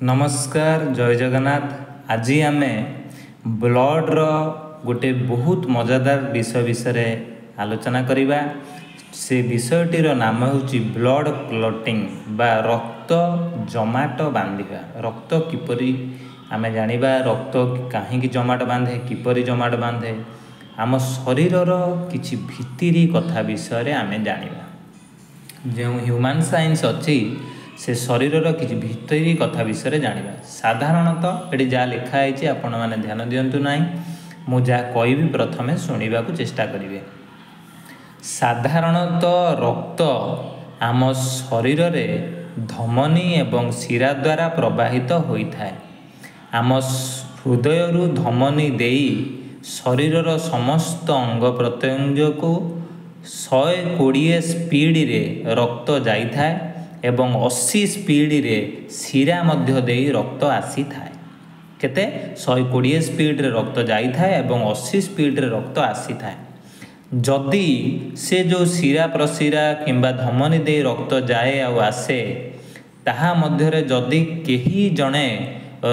नमस्कार जय जगन्नाथ। आज आम ब्लड गोटे बहुत मजादार विषय आलोचना करवा। से विषयटीर नाम हूँ ब्लड क्लटिंग बा रक्त जमाट बांधिबा। रक्त किपरि आम जानिबा, रक्त कहीं जमाट बांधे, किपरि जमाट बांधे, आम शरीरर किछि भित्तिरी कथा विषय आम जानिबा। जो ह्यूमन साइंस अच्छी से शरीरर किछि भित्तिरी कथा विषय जानिबा। साधारणतः ये जहाँ लिखाई आपण मैंने ध्यान दिंतु ना, मुझे कहबी प्रथमे शुणा चेष्टा करेंगे। साधारणतः रक्त आम शरीर में धमनी एवं शिरा द्वारा प्रवाहित होता है। आम हृदय धमनी देई शरीरर समस्त अंग प्रत्यंग को 120 स्पीड रे रक्त जाई थाए एवं 80 स्पीड रे शिरा मध्य देई रक्त आसी थाए। केते 120 स्पीड रे रक्त जाई थाए एवं 80 स्पीड रे रक्त आसी थाए। जदि से जो शिरा प्रशिरा किंबा धमनी दे रक्त जाए आ आसे, ताहा मध्यरे जदि केही जणे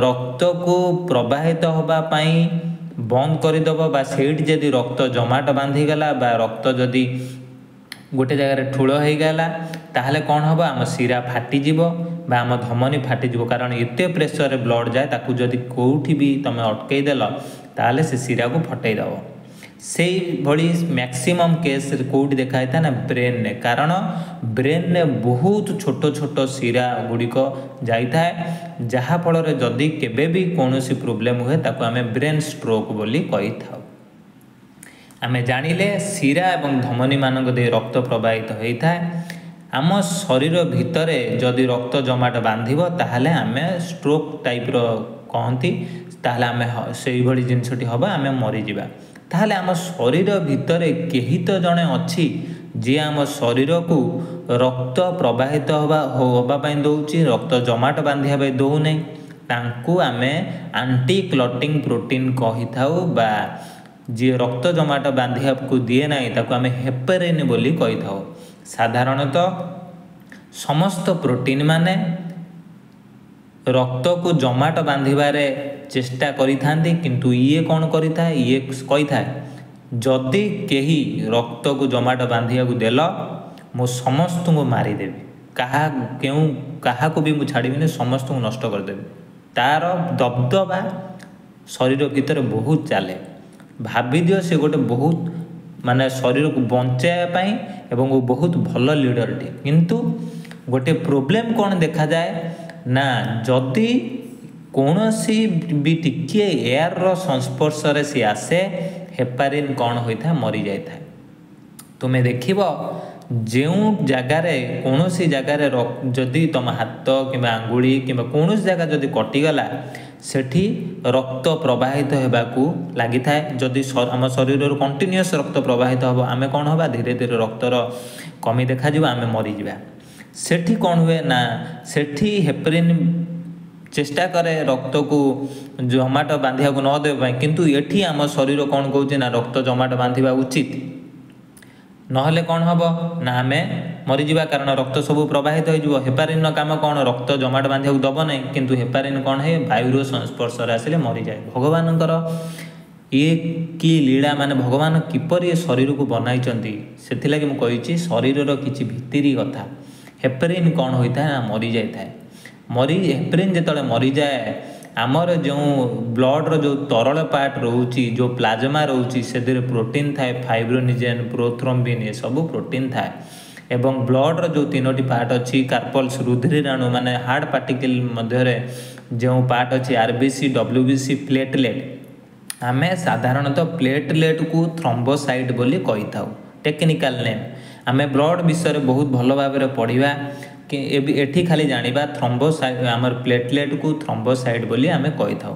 रक्त को प्रवाहित होबा पई बंद करदेव बा सेठ जदि रक्त जमाट बांधीगला बा रक्त जदि गोटे जगह ठूल हो गला, ताहले कौन हम आम शिरा फाटीज बा आम धमनी फाटीज। कारण एत प्रेसर ब्लड जाए, ताकू जदि कौटी भी तुम अटकईदेल ताहले से शिरा को फटईदेव। से भली मैक्सिमम केस कौटी देखाई था ना ब्रेन ने। कारण ब्रेन ने बहुत छोट छोट शिरा गुड़िक जाए, जहाँफल जदि केबे भी कौन प्रोब्लेम हुए ताको आम ब्रेन स्ट्रोक बोली कही था। आमे जानिले शिरा एवं धमनी मानक दे रक्त प्रवाहित होता है। आम शरीर भितर जदि रक्त जमाट बांधिब ताहले आमे स्ट्रोक टाइप रो कहती, ताहले आमे से भली जिनसटी हम आमे मरीजा। ताहले आम शरीर भितर केही तो जड़े अच्छी जी आम शरीर को रक्त प्रवाहित होगा दौची, रक्त जमाट बांधिया दौने, तांकू आमे आंटी क्लटिंग प्रोटीन कही थाउ बा जी रक्त जमाट बांधिया को दिए ना ताको आमे हेपेरिन बोली कही थाउ। साधारणतः समस्त प्रोटीन माने रक्त को जमाट बांधिबारे चेष्टा करी थांती, किंतु ये कौन करी था, ये कही था जदि केही रक्त को जमाट बांधिया को देल मु समस्त को मारिदेवी, कहा को भी मु छाड़बी, समस्त को नष्ट करदेवी। तार दबदबा शरीर भितर बहुत चले। भावी दियो से गोटे बहुत माने शरीर को बचाई एवं वो बहुत भल लीडर टी। किंतु गोटे प्रोब्लेम कौन देखा जाए ना, जदि कौन सी भी टिके एयर रो संस्पर्श रे सी आसे, हेपारिन कौन होता है मरी जाए। तुम्हें देखिब जो जगार कौन सी जगार जदि तुम हाथ कि आंगुड़ी कि कौन जगह जदि कटिगला सेठी रक्त प्रवाहित होगाकू लगी थाए। जदि आम शरीर कंटिन्यूअस रक्त प्रवाहित हम आम कौन हवा धीरे धीरे रक्तर कमी देखा आम मरीजा। सेठी कौन हुए ना, सेठी हेपरिन चेष्टा करे रक्त को जमाट बांधिया को न देवा, किंतु एठी आम शरीर कौन कहूँ ना रक्त जमाट बांधिबा उचित, नहले कौन हम ना आम मरीजा। कारण रक्त सब प्रवाहित हो। हेपारिन काम कौन, रक्त जमाट बांधिया को दब नहीं, किंतु हेपारिन कौन है वायुर संस्पर्श आसिले मरी जाए। भगवानकर ये कि लीला, माने भगवान किपरि शरीर को बनाई, से लगी मुझे शरीर किसी भित्तिरी कथा। हेपारिन कौन होता है ना मरी जाए। हेपारिन जो मरी जाए, आमर जो ब्लड रो जो तरल पार्ट रोची, जो प्लाज्मा रोची, से प्रोटीन थाए, फाइब्रोनिजेन, प्रोथ्रोम्बिन, ये सब प्रोटीन थाए। एवं ब्लड रो जो 3टी पार्ट अच्छी, कार्पल्स रुधिराणु माने हार्ड पार्टिकल मध्य जो पार्ट अच्छी, आरबीसी, डब्ल्यूबीसी, प्लेटलेट। आमे साधारणतः प्लेटलेट को थ्रोम्बोसाइट बोली कही थाउ, टेक्निकल नेम। आमे ब्लड विषय बहुत भल भाव पढ़ा कि एठी खाली जानिबा थ्रोम्बोसाइट, आमर प्लेटलेट को थ्रोम्बोसाइट बोली आमे कही थाउ।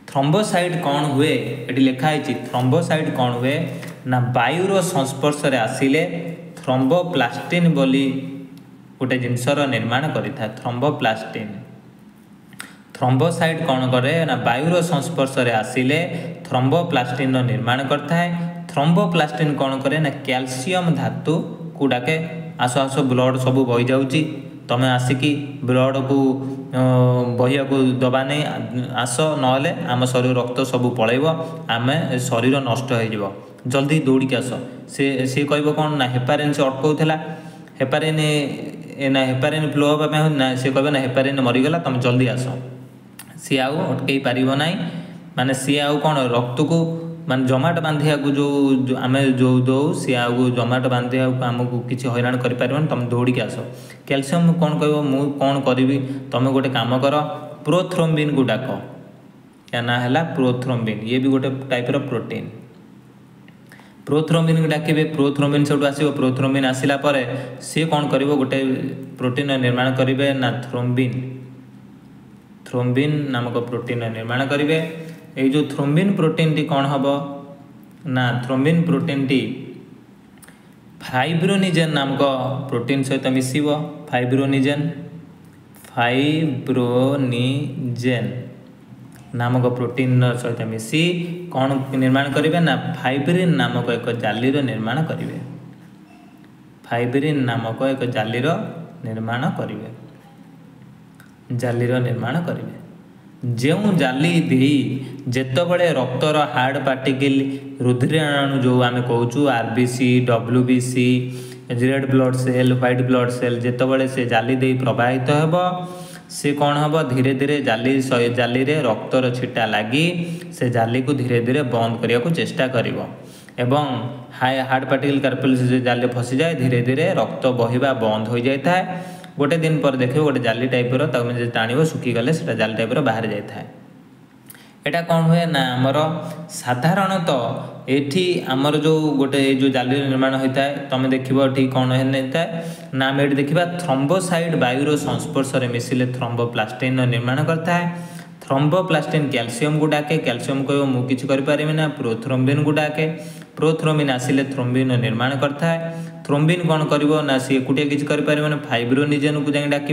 थ्रोम्बोसाइट कौन हुए ये लिखाई, थ्रोम्बोसाइट कौन हुए ना वायुर संस्पर्श रे आसिले थ्रोम्बोप्लास्टिन बोली गोटे जिनसर निर्माण करिथा। थ्रोम्बोप्लास्टिन थ्रोम्बोसाइट कौन करे ना वायुर संस्पर्श रे आसिले थ्रोम्बोप्लास्टिन निर्माण करता है। थ्रोम्बोप्लास्टिन कौन करे ना कैल्शियम धातु को डाके आसो आसो ब्लड सब बही जाउची, तुम आसिकी ब्लड को बहिया को दबा नहीं आस ना आम शरीर रक्त सब पलैब आम शरीर नष्ट हो जल्दी दौड़िकी आस सी कह कौन ना हेपारिन से अटकाउला हेपारिन ना हेपारिन फ्लो हाँपाई ना सी कह ना हेपारिन मरीगला तुम जल्दी आस सी आउ अटकई पार ना माने सी आउ कौन रक्त को माने जमाट बांधिया को जो आम जो दौ सी आउ जमाट बांधिया आमको किसी हैरान कर तुम दौड़िकी आस कैल्शियम कौन कह मु कौन करी तुम गोटे काम कर प्रोथ्रोम्बिन को डाक या ना है प्रोथ्रोम्बिन ये भी गोटे टाइप प्रोटीन प्रोथ्रोम्बिन को डाकिबे प्रोथ्रोम्बिन से आसो प्रोथ्रोम्बिन आसला सी कौन कर गोटे प्रोटीन निर्माण करेंगे ना थ्रोम्बिन थ्रोम्बिन नामक प्रोटीन निर्माण करेंगे ये जो थ्रोम्बिन प्रोटीन टी कौन हम ना थ्रोम्बिन प्रोटीन टी फाइब्रोनिजेन नामक प्रोटीन सहित मिसिब फाइब्रोनिजेन नामक प्रोटीन सहित मिसी कौन निर्माण करेंगे ना फाइब्रिन नामक एक जालीर निर्माण करेंगे फाइब्रिन नामक एक जालीर निर्माण करेंगे जालीर निर्माण करेंगे जो जाली दे जितेबले रक्तर हार्ड पार्टिकल रुधिराणु जो आम कहूँ RBC WBC red blood cell white blood cell जितेबले से जाली दे प्रवाहित होब से कौन हम धीरे धीरे जाली रे रक्तर छिटा लगी से जाली को धीरे धीरे बंद करने को चेष्टा करिवो एवं हार्ड पार्टिकल कार्पेल से जाली फसी जाए धीरे धीरे रक्त बहिबा बंद हो जाता है गोटे दिन पर देखिए गोटे जाली टाइपर टाणव सुखीगले से जाली टाइपर बाहर जाए एटा कौन हुए ना आमर साधारणतः एठी आमर जो गोटे जो जाली निर्माण होता है तुम देखिए ठीक कौन होता है ना आम ये देखा थ्रोम्बोसाइड वायुर संस्पर्श में मिसिले थ्रोम्बोप्लास्टिन निर्माण करता है थ्रोम्बोप्लास्टिन कैल्शियम को डाके कैल्शियम कह मुझे किसी करें ना प्रोथ्रोम्बिन को डाके प्रोथ्रोम्बिन आसिले थ्रोम्बिन निर्माण करता है थ्रोम्बिन कौन कर ना सी एकुटिया किसी करें फाइब्रोनिजेन को जाए डाक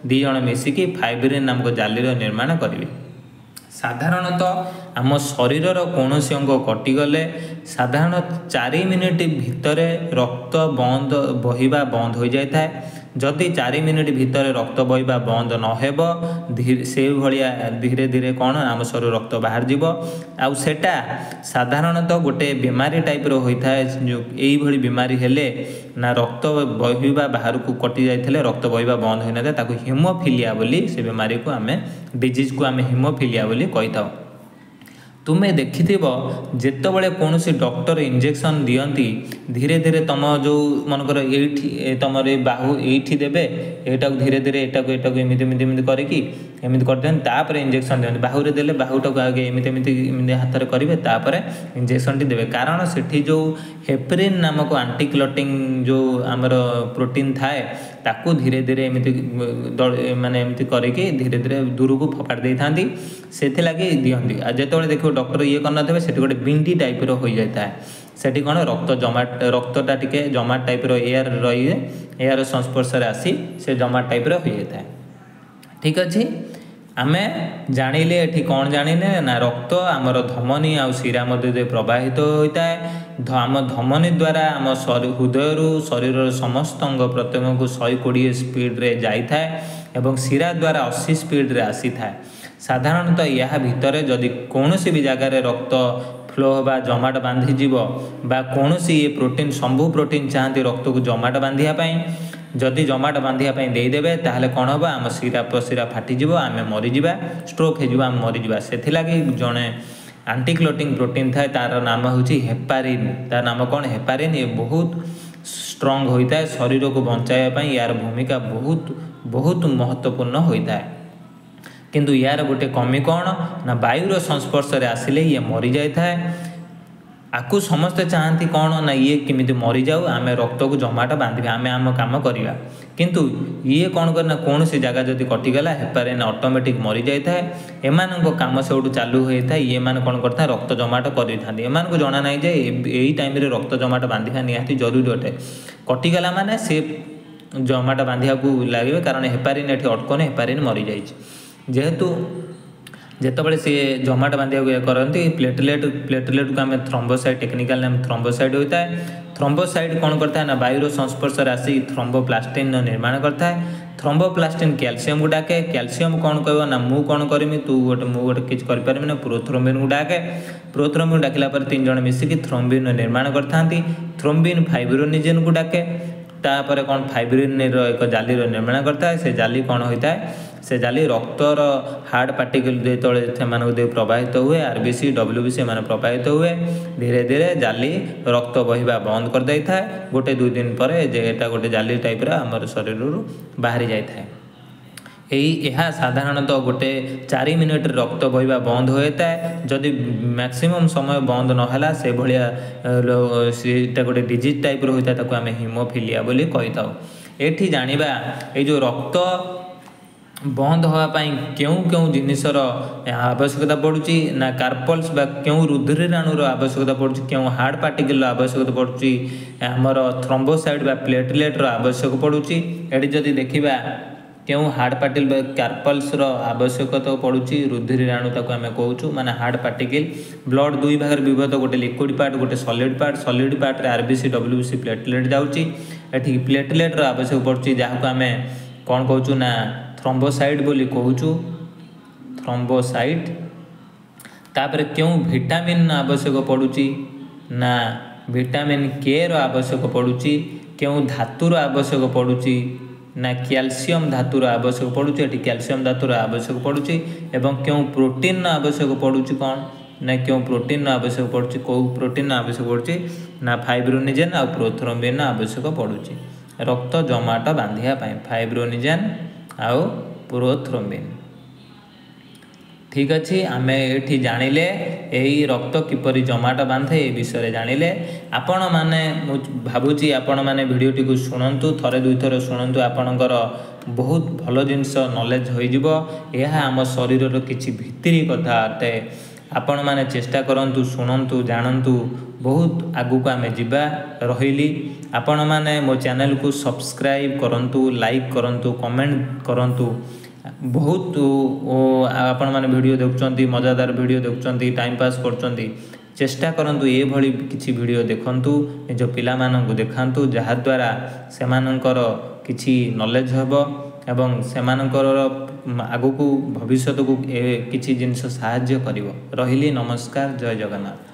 दी जन मिसिकी फाइब्रिन नामक जालीर निर्माण करेंगे साधारणतः आम शरीर कौन अंग कटिगले साधारण 4 मिनिट भितर रक्त बंद बहिबा बंद हो जाता है जदि 4 मिनिट भितर रक्त बहिबा बंद नहेब से भाया धीरे धीरे कौन आम शरीर रक्त बाहर जीव आउ सेटा साधारणतः गोटे बीमारी टाइप होता है जो यही बीमारी हेले ना रक्त बहिबा बाहर को कटि जाते रक्त बहिबा बंद होना ताको हिमोफिलिया बोली से बीमारी को आम डिजीज को आम हिमोफिलिया बोली कही था तुम्हें देखि जितेबले कौन डॉक्टर इंजेक्शन दियंती धीरे धीरे तुम जो मनकर ये तुम बाहु ये देवे यहाँ धीरे धीरे यहाँ एमती करके एमती कर दिखाँ इंजेक्शन दिखते बाहुरे देले बाहुटा आगे एमती हाथ में करेंगे तापर इंजेक्शन टी देवे कारण से जो हेपरिन नामक आंटीक्लटिंग जो आमर प्रोटीन थाए ताकू धीरे धीरे एमती माने एमती करके धीरे धीरे दूर को फपाड़ दे था से दिखती जिते देखो डॉक्टर ये करना से गोटे बिंदी टाइप हो जाता है सेठी कौन रक्त जमाट रक्तटा टिके जमाट टाइप एयर रही एयर संस्पर्श आसी से जमाट टाइप हो जाता है ठीक अच्छे आमे जानिले एठी कौन जानिले ना रक्त आमर धमनी आ शिरा मध्य प्रवाहित होता है आम धमनी द्वारा आम हृदय शरीर समस्त अंग प्रत्यंग को 120 स्पीड रे जाई थाए एवं शिरा द्वारा 80 स्पीड रे आसी थाए साधारणतः यह भितर जदि कौन भी जगार रक्त फ्लो होगा जमाट बांधी जीव बा कौन ये प्रोटीन संभु प्रोटीन चाहती रक्त को जमाट बांधियापाई जदि जमाट बांधियापाई देदेवे ताहले कौन होगा आम शिरा प्रशिरा फाटिजिव आम मरीजा स्ट्रोक हो आम मरीजा से जड़े आंटीक्लोटिंग प्रोटीन थाए तार नाम हूँ हेपारिन तार नाम कौन हेपारिन ये बहुत स्ट्रंग होता है शरीर को बचाई यार भूमिका बहुत बहुत महत्वपूर्ण होता है किंतु यार गोटे कमी कौन ना वायुर संस्पर्श रे आसिले ये मरी जाए आपको समस्ते चाहती कौन ना ये किमिति मरी जाऊ आम रक्त को जमाट बांधे आम आम काम करवा किंतु ये कौन करना कौन सी जगह जब कटिगला हेपारिन ऑटोमेटिक मरी जाए एमान काम से चालू होता है ये मान कौन करता रक्त जमाट करें को जना ना यही टाइम रक्त जमाट बांधा निहाती जरूरी अटे कटिगला माने से जमाट बांधा को लगे कारण हेपारिन ये अटकने हेपारिन मरी जाए जेहेतु ଯେତେବେଳେ सी ଜମାଟ ବାନ୍ଧିବାକୁ କରନ୍ତି ପ୍ଲେଟଲେଟ୍ को आम थ्रोम्बोसाइट टेक्निकल नेम थ्रोम्बोसाइट होता है। थ्रोम्बोसाइट कौन करता है ना वायुर संस्पर्श आसी थ्रोम्बोप्लास्टिन निर्माण करता है। थ्रोम्बोप्लास्टिन कैल्शियम को डाके कैल्शियम कौन कह ना मु कौन करमी तू गोटे किसी करें ना प्रोथ्रोम्बिन को डाके प्रोथ्रोम्बिन डाकिला पर 3 जन मिसिकी थ्रोम्बिन निर्माण करता। थ्रोम्बिन फाइब्रोनिजेन को डाके तापर कौन फाइब्रिन एक जाली निर्माण करता है। से जाली कौन होता है से जाली रक्तर हार्ड पार्टिकल जो प्रवाहित हुए आरबीसी डब्ल्यूबीसी मान प्रवाहित हुए धीरे धीरे जाली रक्त बहिबा बंद कर दे था। गोटे 2 दिन पर जेटा गोटे जाली टाइप आमर शरीर बाहरी जाए। यह साधारणतः गोटे 4 मिनट रक्त बहिबा बंद होता है। जदि मैक्सिमम समय बंद नहला से भाया गोटे डिजीज टाइप होता है आम हिमोफिलिया बोली कही था। ये जानिबा ये जो रक्त बंद होगापाई क्यों क्यों जिनसर आवश्यकता पड़ुची ना कार्पल्स बा क्यों रुधिराणुर आवश्यकता पड़ुची क्यों हार्ड पार्टिकल आवश्यकता पड़ुची आमर थ्रोम्बोसाइट बा प्लेटलेट्र आवश्यक पड़ुची। एटी जदि देखिबा क्यों हार्ड पार्टिकल कार्पल्स आवश्यकता पड़ुची रुधिराणु ताको आम कहूँ माने हार्ड पार्टिकल ब्लड 2 भाग विभक्त गोटे लिक्विड पार्ट गोटे सॉलिड पार्ट रे आरबीसी डब्ल्यूबीसी प्लेटलेट जाउची। एठी प्लेटलेट्र आवश्यक पड़ुची जहाँ आम कौन कहूँ ना थ्रोम्बोसाइट बोली कहूँ थ्रोम्बोसाइट। तापर क्यों विटामिन आवश्यक पड़ुची ना विटामिन के आवश्यक पड़ुची क्यों धातुर आवश्यक पड़ुची ना कैल्शियम धातुर आवश्यक पड़ुची। एटी कैल्शियम धातुर आवश्यक पड़ुची एवं क्यों प्रोटीन आवश्यक पड़ुची कौन ना क्यों प्रोटीन आवश्यक पड़ुची कौ प्रोटीन आवश्यक पड़ुची ना फाइब्रोनिजेन आ प्रोथ्रोम्बिन आवश्यक पड़ुची रक्त जमाट बांधिया पाई फाइब्रोनिजेन आउ प्रोथ्रोम्बिन। ठीक अच्छे आम ये जानिले यही रक्त किपरि जमाट बांधे ये विषय जानिले। आपण माने भावुची आपण माने वीडियोटी को शुणु थरे 2 थर शुणु आपणकर बहुत भल जिनस नॉलेज हो यह आम शरीर किसी भितरी कथा अटे। आपण माने चेष्टा करंतु शुणु जानतु बहुत आगु को आम जीवा रही। आपण माने मो चैनल को सब्सक्राइब करंतु लाइक करंतु कमेंट करंतु। बहुत आपण माने वीडियो देखुचंती मजादार वीडियो देखुचंती टाइम पास करचंती चेष्टा करंतु ये भली किछि वीडियो देखंतु निज पिला मानंकु देखांतु जहा द्वारा सेमानंकर किछि नॉलेज हबो एवं सेमानंकर आगु को भविष्य को किछि जिंस सहाय्य करिवो। रहिली नमस्कार जय जगन्नाथ।